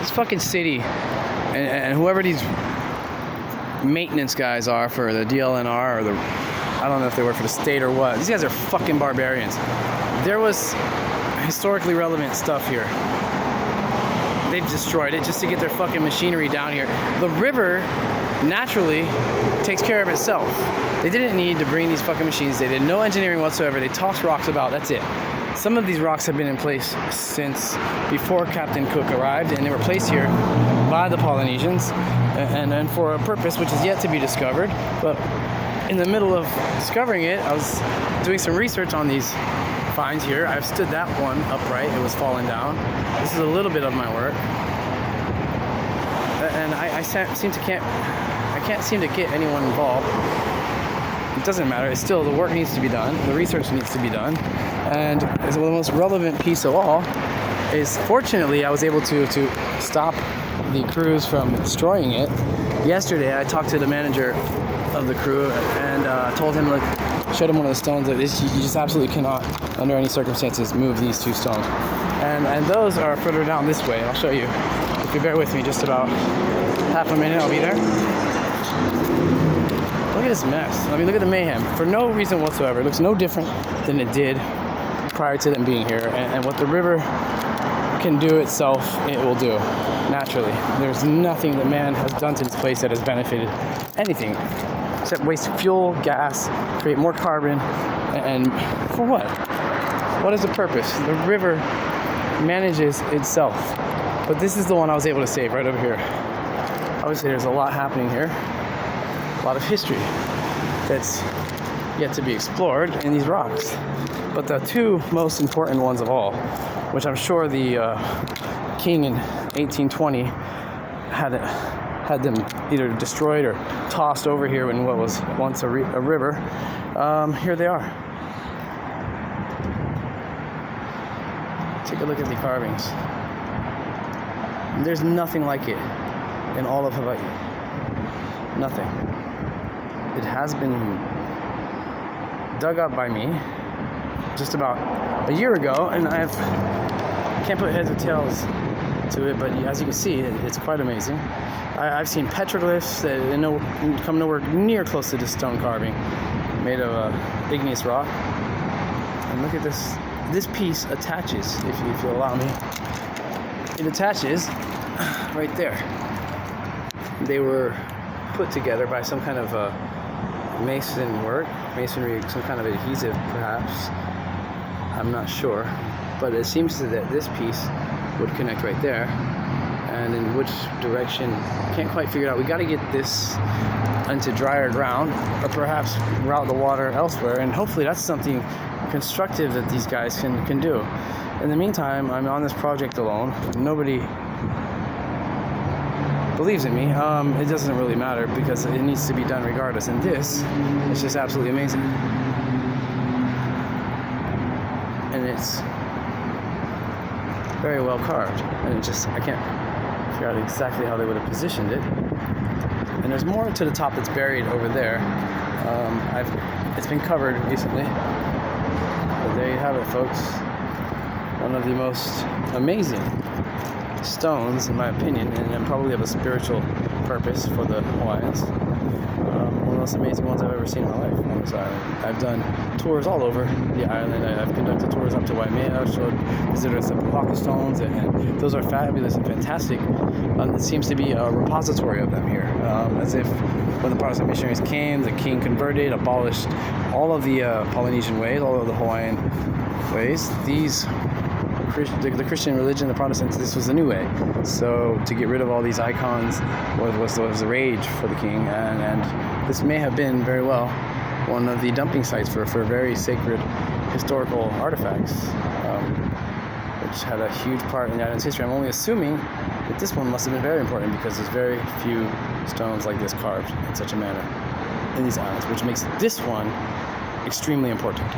This fucking city and whoever these maintenance guys are for the DLNR or the, I don't know if they work for the state or what. These guys are fucking barbarians. There was historically relevant stuff here. They've destroyed it just to get their fucking machinery down here. The river naturally takes care of itself. They didn't need to bring these fucking machines. They did no engineering whatsoever. They tossed rocks about, that's it. Some of these rocks have been in place since before Captain Cook arrived, and they were placed here by the Polynesians and for a purpose which is yet to be discovered. But in the middle of discovering it, I was doing some research on these finds here. I've stood that one upright. It was falling down. This is a little bit of my work. And I can't seem to get anyone involved. It doesn't matter. It's still, the work needs to be done. The research needs to be done. And the most relevant piece of all is, fortunately, I was able to stop the crews from destroying it. Yesterday, I talked to the manager of the crew and told him, look, showed him one of the stones that you just absolutely cannot, under any circumstances, move these two stones. And those are further down this way. I'll show you. If you bear with me just about half a minute, I'll be there. Look at this mess. I mean, look at the mayhem. For no reason whatsoever. It looks no different than it did prior to them being here. And what the river can do itself, it will do, naturally. There's nothing that man has done to this place that has benefited anything, except waste fuel, gas, create more carbon, and for what? What is the purpose? The river manages itself. But this is the one I was able to save right over here. Obviously, there's a lot happening here. A lot of history that's yet to be explored in these rocks. But the two most important ones of all, which I'm sure the king in 1820 had them either destroyed or tossed over here in what was once a river, here they are. Take a look at the carvings. There's nothing like it in all of Hawaii. Nothing. It has been dug up by me just about a year ago, and I can't put heads or tails to it, but as you can see, it's quite amazing. I've seen petroglyphs that come nowhere near close to this stone carving made of igneous rock. And look at this. This piece attaches, if you allow me. It attaches right there. They were put together by some kind of masonry, some kind of adhesive perhaps. I'm not sure. But it seems that this piece would connect right there. And in which direction, can't quite figure it out. We got to get this into drier ground, or perhaps route the water elsewhere. And hopefully that's something constructive that these guys can do. In the meantime, I'm on this project alone. Nobody believes in me. It doesn't really matter because it needs to be done regardless. And this is just absolutely amazing. And it's very well carved. And I can't figure out exactly how they would have positioned it. And there's more to the top that's buried over there. It's been covered recently. But there you have it, folks. One of the most amazing stones, in my opinion, and probably of a spiritual purpose for the Hawaiians. One of the most amazing ones I've ever seen in my life on this island. I've done tours all over the island. I've conducted tours up to Waimea, showed visitors the Papaka stones, and those are fabulous and fantastic. It seems to be a repository of them here, as if when the Protestant missionaries came, the king converted, abolished all of the Polynesian ways, all of the Hawaiian ways. The Christian religion, the Protestants, this was the new way. So to get rid of all these icons was a rage for the king, and this may have been very well one of the dumping sites for very sacred historical artifacts, which had a huge part in the island's history. I'm only assuming that this one must have been very important because there's very few stones like this carved in such a manner in these islands, which makes this one extremely important.